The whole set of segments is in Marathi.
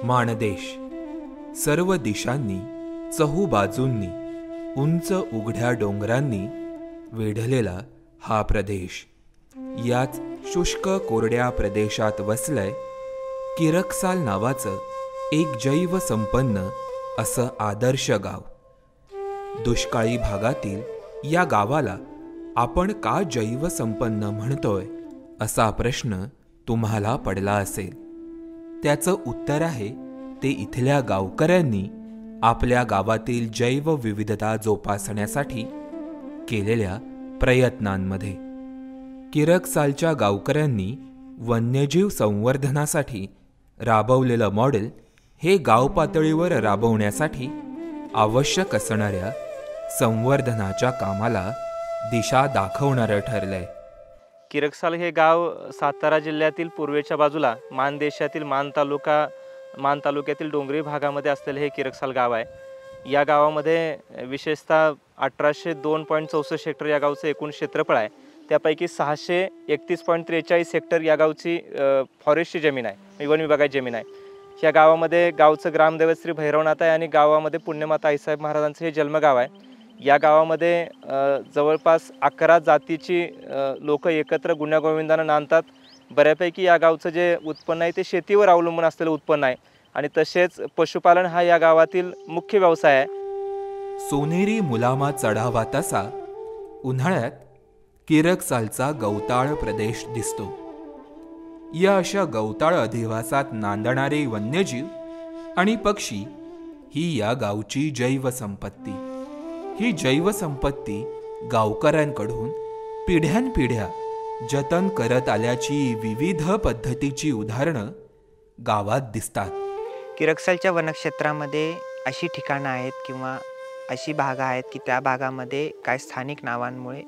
माणदेश सर्व दिशांनी चहूबाजूंनी उंच उघड्या डोंगरांनी वेढलेला हा प्रदेश. याच शुष्क कोरड्या प्रदेशात वसलंय किरकसाल नावाचं एक जैवसंपन्न असं आदर्श गाव. दुष्काळी भागातील या गावाला आपण का जैवसंपन्न म्हणतोय असा प्रश्न तुम्हाला पडला असेल. त्याचं उत्तर आहे ते इथल्या गावकऱ्यांनी आपल्या गावातील जैवविविधता जोपासण्यासाठी केलेल्या प्रयत्नांमध्ये. किरकसालच्या गावकऱ्यांनी वन्यजीव संवर्धनासाठी राबवलेलं मॉडेल हे गाव पातळीवर राबवण्यासाठी आवश्यक असणाऱ्या संवर्धनाच्या कामाला दिशा दाखवणारं ठरलंय. किरकसाल हे गाव सातारा जिल्ह्यातील पूर्वेच्या बाजूला मानदेशातील मान तालुक्यातील डोंगरी भागामध्ये असलेले हे किरकसाल गाव आहे. या गावामध्ये विशेषतः 1802.64 हेक्टर या गावचं एकूण क्षेत्रफळ आहे. त्यापैकी 631.43 हेक्टर या गावची फॉरेस्टची जमीन आहे, वन विभागाची जमीन आहे. या गावामध्ये गावचं ग्रामदैवत श्री भैरवनाथ आहे आणि गावामध्ये पुण्यमाता आईसाहेब महाराजांचं हे जन्मगाव आहे. या गावामध्ये जवळपास 11 जातीची लोक एकत्र गुण्यागोविंदानं नांदतात. बऱ्यापैकी या गावचं जे उत्पन्न आहे ते शेतीवर अवलंबून असलेलं उत्पन्न आहे आणि तसेच पशुपालन हा या गावातील मुख्य व्यवसाय आहे. सोनेरी मुलामा चढावा तसा उन्हाळ्यात किरकसालचा गवताळ प्रदेश दिसतो. या अशा गवताळ अधिवासात नांदणारे वन्यजीव आणि पक्षी ही या गावची जैवसंपत्ती. ही जैवसंपत्ती गावकऱ्यांकडून पिढ्यानपिढ्या जतन करत आल्याची विविध पद्धतीची उदाहरणं गावात दिसतात. किरकसालच्या वनक्षेत्रामध्ये अशी ठिकाणं आहेत किंवा अशी भागा आहेत की त्या भागामध्ये काय स्थानिक नावांमुळे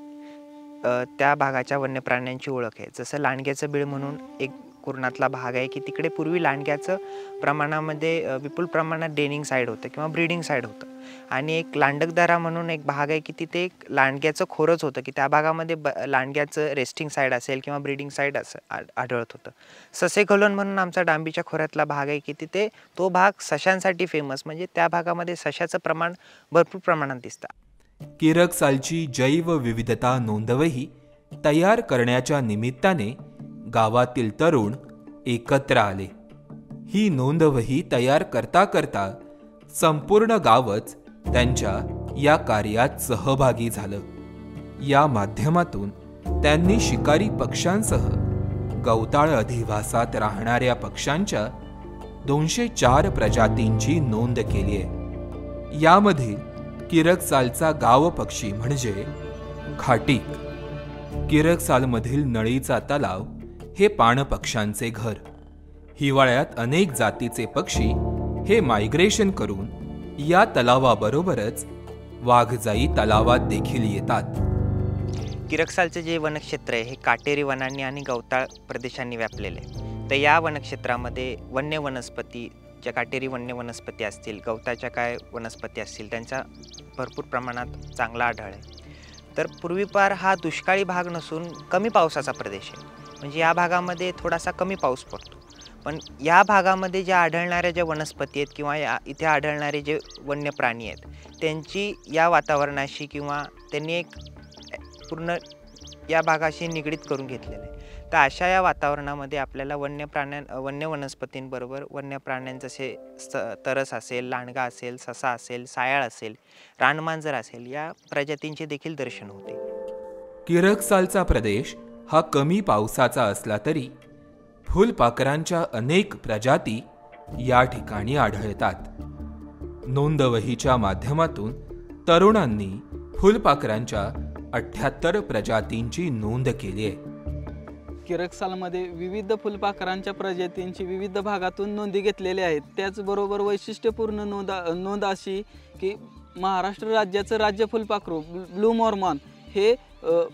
त्या भागाच्या वन्यप्राण्यांची ओळख आहे. जसं लांडग्याचं बीळ म्हणून एक कोकणातला भाग आहे की तिकडे पूर्वी लांडग्याचं प्रमाणामध्ये विपुल प्रमाणात डेनिंग साईड होतं किंवा ब्रीडिंग साईड होतं. आणि एक लांडकदारा म्हणून एक भाग आहे की तिथे एक लांडग्याचं खोरच होतं की त्या भागामध्ये लांडग्याचं रेस्टिंग साईड असेल किंवा ब्रीडिंग साईड आढळत होतं. ससेखोलन म्हणून आमचा डांबीच्या खोऱ्यातला भाग आहे की तिथे तो भाग सशांसाठी फेमस, म्हणजे त्या भागामध्ये सशाचं प्रमाण भरपूर प्रमाणात दिसतं. किरकसालची जैवविविधता नोंदवही तयार करण्याच्या निमित्ताने गावातील तरुण एकत्र आले. ही नोंदवही तयार करता करता संपूर्ण गावच त्यांच्या या कार्यात सहभागी झालं. या माध्यमातून त्यांनी शिकारी पक्ष्यांसह गवताळ अधिवासात राहणाऱ्या पक्ष्यांच्या 204 प्रजातींची नोंद केली आहे. यामधील किरकसालचा गाव पक्षी म्हणजे घाटीक. किरकसालमधील नळीचा तलाव हे पाणपक्ष्यांचे घर. हिवाळ्यात अनेक जातीचे पक्षी हे मायग्रेशन करून या तलावाबरोबरच वाघजाई तलावात देखील येतात. किरकसालचं जे वनक्षेत्र आहे हे काटेरी वनांनी आणि गवताळ प्रदेशांनी व्यापलेले आहे. तर या वनक्षेत्रामध्ये वन्य वनस्पती, ज्या काटेरी वन्य वनस्पती असतील, गवताच्या काय वनस्पती असतील, त्यांचा भरपूर प्रमाणात चांगला आढळ आहे. तर पूर्वीपार हा दुष्काळी भाग नसून कमी पावसाचा प्रदेश आहे, म्हणजे या भागामध्ये थोडासा कमी पाऊस पडतो. पण या भागामध्ये ज्या आढळणाऱ्या ज्या वनस्पती आहेत किंवा इथे आढळणारे जे वन्य प्राणी आहेत त्यांची या वातावरणाशी किंवा त्यांनी एक पूर्ण या भागाशी निगडीत करून घेतलेलं आहे. तर अशा या वातावरणामध्ये आपल्याला वन्य वनस्पतींबरोबर वन्य प्राण्यांचे जसे तरस असेल, लांडगा असेल, ससा असेल, सायाळ असेल, रानमांजर असेल, या प्रजातींचे देखील दर्शन होते. किरकसालचा प्रदेश हा कमी पावसाचा असला तरी फुलपाखरांच्या अनेक प्रजाती या ठिकाणी आढळतात. नोंदवहीच्या माध्यमातून तरुणांनी फुलपाखरांच्या 78 प्रजातींची नोंद केली आहे. किरकसालमध्ये विविध फुलपाखरांच्या प्रजातींची विविध भागातून नोंदी घेतलेल्या आहेत. त्याचबरोबर वैशिष्ट्यपूर्ण नोंद अशी की महाराष्ट्र राज्याचं राज्य फुलपाखरू ब्लू मॉर्मॉन हे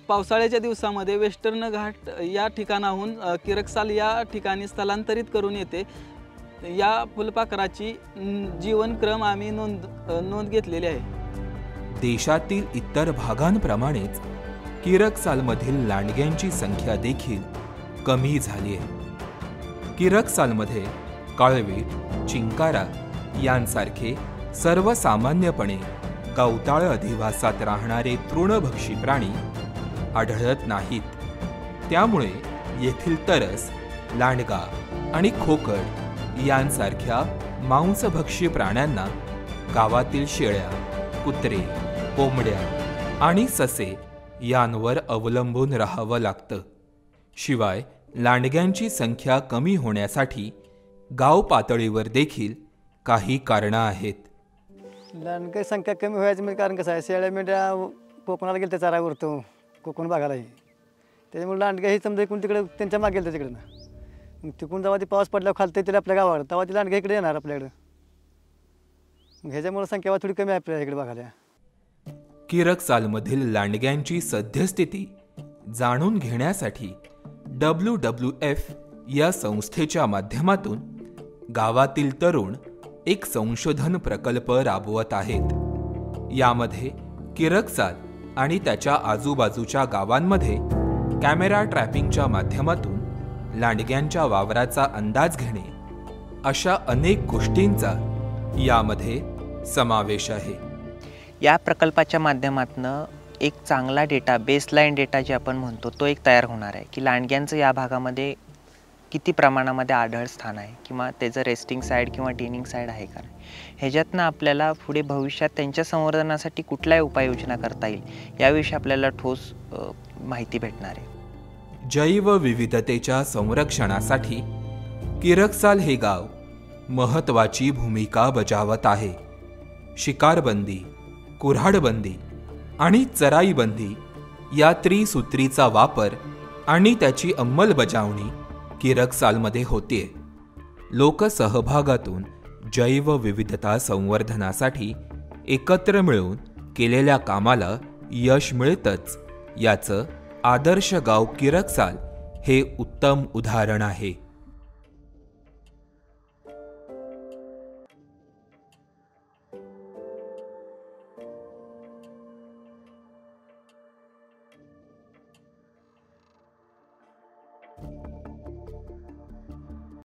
पावसाळ्याच्या दिवसामध्ये वेस्टर्न घाट या ठिकाणाहून किरकसाल या ठिकाणी स्थलांतरित करून येते. या फुलपाखराची जीवनक्रम आम्ही नोंद घेतलेली आहे. देशातील इतर भागांप्रमाणेच किरकसालमधील लांडग्यांची संख्या देखील कमी झाली आहे. किरकसालमध्ये काळवीट, चिंकारा यांसारखे सर्वसामान्यपणे गवताळ अधिवासात राहणारे तृणभक्षी प्राणी आढळत नाहीत. त्यामुळे येथील तरस, लांडगा आणि खोकड यांसारख्या मांसभक्षी प्राण्यांना गावातील शेळ्या, कुत्रे, कोंबड्या आणि ससे यांवर अवलंबून राहावं लागतं. शिवाय लांडग्यांची संख्या कमी होण्यासाठी गाव पातळीवर देखील काही कारणं आहेत. लांडगी संख्या कमी व्हायचं म्हणजे कारण कसं आहे, शेळ्या मेंढ्या कोकणाला गेलं त्या चारा उरतो, कोकण भागालाही. त्याच्यामुळे लांडग्या ही समजा इकडून तिकडे त्यांच्या मागे गेलं तिकडं. मग तिकडून जेव्हा ती पाऊस पडल्यावर खालता येतील आपल्या गावावर, तेव्हा ती लांडग्या इकडे येणार आपल्याकडं. मग ह्याच्यामुळे संख्या थोडी कमी आहे आपल्या इकडे बघायला. किरकसालमधील लांडग्यांची सद्यस्थिती जाणून घेण्यासाठी WWF या संस्थेच्या माध्यमातून गावातील तरुण एक संशोधन प्रकल्प राबवत आहेत. यामध्ये किरकसाल आणि त्याच्या आजूबाजूच्या गावांमध्ये कॅमेरा ट्रॅपिंगच्या माध्यमातून लांडग्यांच्या वावराचा अंदाज घेणे अशा अनेक गोष्टींचा यामध्ये समावेश आहे. या प्रकल्पाच्या माध्यमातून एक चांगला डेटा, बेसलाईन डेटा जे आपण म्हणतो, तो एक तयार होणार आहे की लांडग्यांचं या भागामध्ये किती प्रमाणामध्ये आढळ स्थान आहे किंवा त्याचं रेस्टिंग साईड किंवा टेनिंग साईड आहे का. ह्याच्यातनं आपल्याला पुढे भविष्यात त्यांच्या संवर्धनासाठी कुठल्या उपाययोजना करता येईल याविषयी आपल्याला ठोस माहिती भेटणार आहे. जैवविविधतेच्या संरक्षणासाठी किरकसाल हे गाव महत्त्वाची भूमिका बजावत आहे. शिकारबंदी, कुऱ्हाडबंदी आणि चराईबंदी या त्रिसूत्रीचा वापर आणि त्याची अंमलबजावणी किरकसालमध्ये होतीये. लोकसहभागातून जैवविविधता संवर्धनासाठी एकत्र मिळून केलेल्या कामाला यश मिळतंच याचं आदर्श गाव किरकसाल हे उत्तम उदाहरण आहे.